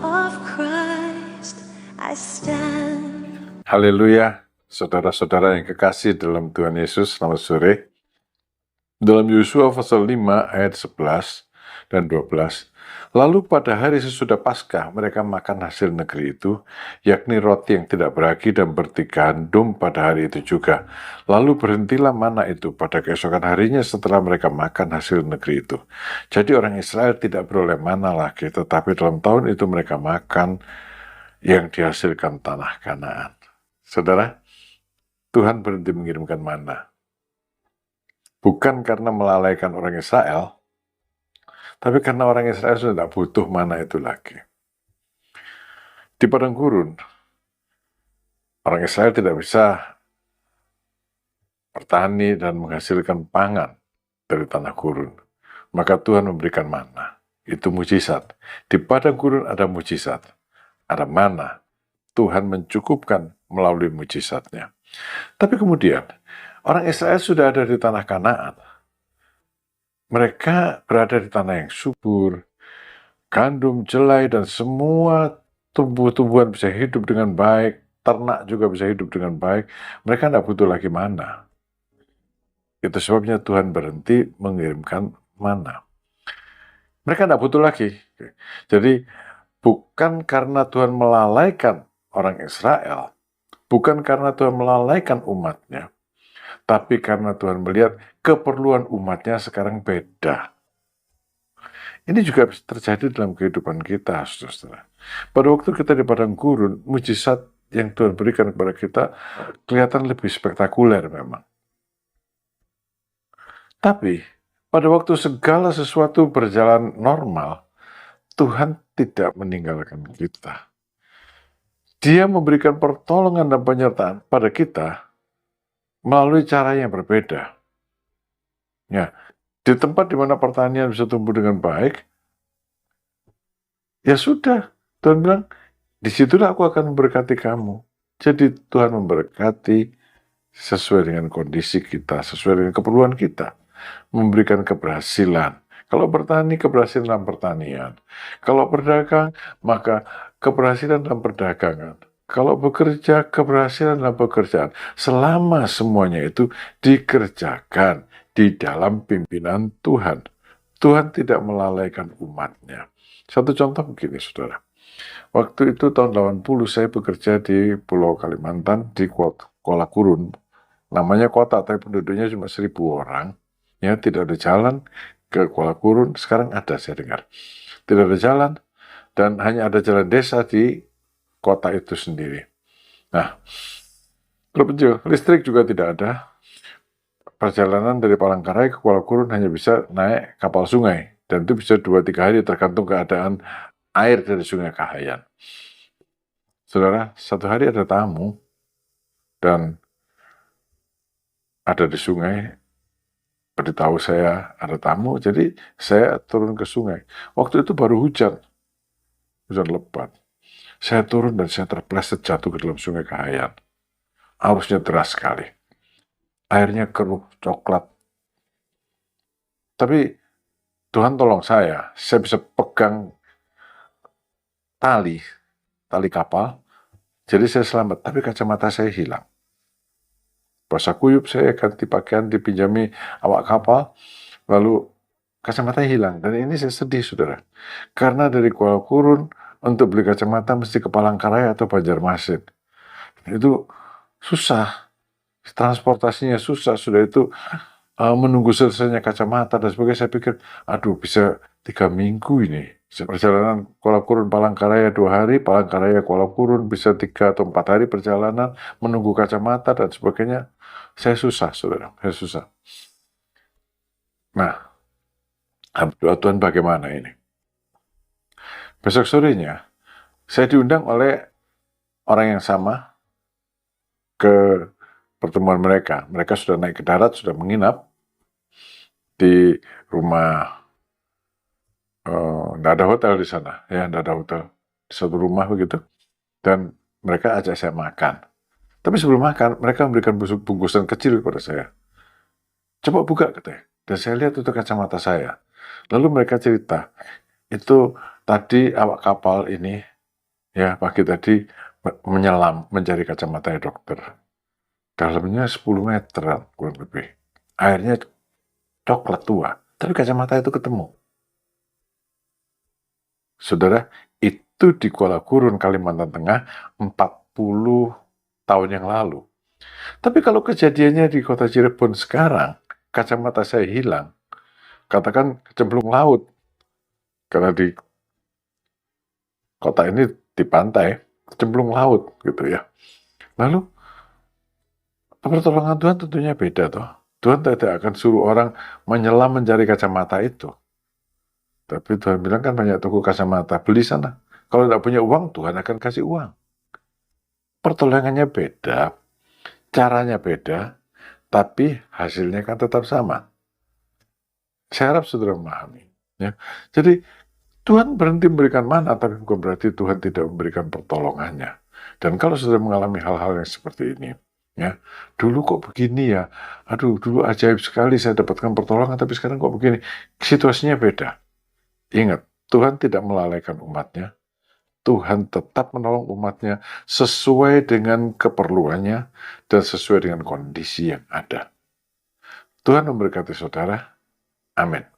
of Christ I stand. Haleluya, saudara-saudara yang kekasih dalam Tuhan Yesus, selamat sore. Dalam Yosua pasal 5 ayat 11 dan 12, lalu pada hari sesudah Paskah mereka makan hasil negeri itu, yakni roti yang tidak beragi dan bertigandum pada hari itu juga. Lalu berhentilah mana itu pada keesokan harinya setelah mereka makan hasil negeri itu. Jadi orang Israel tidak beroleh mana lagi, tetapi dalam tahun itu mereka makan yang dihasilkan tanah Kanaan. Saudara, Tuhan berhenti mengirimkan mana. Bukan karena melalaikan orang Israel, tapi karena orang Israel sudah tidak butuh mana itu lagi. Di padang gurun, orang Israel tidak bisa bertani dan menghasilkan pangan dari tanah gurun. Maka Tuhan memberikan mana. Itu mujizat. Di padang gurun ada mujizat. Ada mana. Tuhan mencukupkan melalui mujizatnya. Tapi kemudian, orang Israel sudah ada di tanah Kanaan. Mereka berada di tanah yang subur, gandum, jelai, dan semua tumbuh-tumbuhan bisa hidup dengan baik, ternak juga bisa hidup dengan baik. Mereka tidak butuh lagi mana. Itu sebabnya Tuhan berhenti mengirimkan mana. Mereka tidak butuh lagi. Jadi, bukan karena Tuhan melalaikan orang Israel, bukan karena Tuhan melalaikan umatnya, tapi karena Tuhan melihat keperluan umatnya sekarang beda. Ini juga bisa terjadi dalam kehidupan kita, saudara. Pada waktu kita di padang gurun, mujizat yang Tuhan berikan kepada kita kelihatan lebih spektakuler memang. Tapi, pada waktu segala sesuatu berjalan normal, Tuhan tidak meninggalkan kita. Dia memberikan pertolongan dan penyertaan pada kita melalui cara yang berbeda. Ya, di tempat di mana pertanian bisa tumbuh dengan baik, ya sudah, Tuhan bilang, disitulah aku akan memberkati kamu. Jadi Tuhan memberkati sesuai dengan kondisi kita, sesuai dengan keperluan kita. Memberikan keberhasilan. Kalau bertani, keberhasilan dalam pertanian. Kalau berdagang, maka keberhasilan dalam perdagangan. Kalau bekerja, keberhasilan dalam pekerjaan. Selama semuanya itu dikerjakan di dalam pimpinan Tuhan. Tuhan tidak melalaikan umatnya. Satu contoh begini, saudara. Waktu itu tahun 80 saya bekerja di Pulau Kalimantan, di Kuala Kurun. Namanya kota, tapi penduduknya cuma 1.000 orang. Ya, tidak ada jalan ke Kuala Kurun, sekarang ada saya dengar. Tidak ada jalan, dan hanya ada jalan desa di kota itu sendiri. Nah, listrik juga tidak ada. Perjalanan dari Palangkaraya ke Kuala Kurun hanya bisa naik kapal sungai, dan itu bisa 2-3 hari tergantung keadaan air dari Sungai Kahayan. Saudara, satu hari ada tamu, dan ada di sungai, beritahu saya ada tamu, jadi saya turun ke sungai. Waktu itu baru hujan lebat. Saya turun dan saya terpleset jatuh ke dalam Sungai Kahayan. Arusnya deras sekali. Airnya keruh, coklat. Tapi Tuhan tolong saya bisa pegang tali kapal, jadi saya selamat, tapi kacamata saya hilang. Basah kuyup, saya ganti pakaian, dipinjami awak kapal, lalu kacamata hilang. Dan ini saya sedih, saudara. Karena dari Kuala Kurun, untuk beli kacamata mesti ke Palangkaraya atau Banjarmasin. Itu susah. Transportasinya susah, sudah itu menunggu selesainya kacamata dan sebagainya. Saya pikir, aduh bisa 3 minggu ini. Perjalanan Kuala Kurun Palangkaraya 2 hari, Palangkaraya Kuala Kurun bisa 3 atau 4 hari perjalanan, menunggu kacamata dan sebagainya. Saya susah, saudara, saya susah. Nah, doa Tuhan bagaimana ini? Besok sorenya, saya diundang oleh orang yang sama ke pertemuan mereka. Mereka sudah naik ke darat, sudah menginap di rumah. Nggak ada hotel di sana, ya, nggak ada hotel. Di satu rumah begitu. Dan mereka ajak saya makan. Tapi sebelum makan, mereka memberikan bungkusan kecil kepada saya. Coba buka, katanya. Dan saya lihat itu kacamata saya. Lalu mereka cerita, itu tadi awak kapal ini Ya, pagi tadi menyelam mencari kacamata dokter. Dalamnya 10 meteran kurang lebih. Airnya coklat tua, tapi kacamata itu ketemu. Saudara, itu di Kuala Gurun, Kalimantan Tengah 40 tahun yang lalu. Tapi kalau kejadiannya di kota Cirebon sekarang, kacamata saya hilang, katakan kecemplung laut, karena di kota ini di pantai, kecemplung laut gitu ya. Lalu pertolongan Tuhan tentunya beda toh. Tuhan tidak akan suruh orang menyelam mencari kacamata itu. Tapi Tuhan bilang kan banyak toko kacamata, beli sana. Kalau tidak punya uang, Tuhan akan kasih uang. Pertolongannya beda, caranya beda, tapi hasilnya kan tetap sama. Saya harap saudara memahami. Ya. Jadi Tuhan berhenti memberikan mana, tapi bukan berarti Tuhan tidak memberikan pertolongannya. Dan kalau sudah mengalami hal-hal yang seperti ini, ya, dulu kok begini ya, aduh dulu ajaib sekali saya dapatkan pertolongan, tapi sekarang kok begini, situasinya beda. Ingat, Tuhan tidak melalaikan umatnya, Tuhan tetap menolong umatnya sesuai dengan keperluannya dan sesuai dengan kondisi yang ada. Tuhan memberkati saudara. Amin.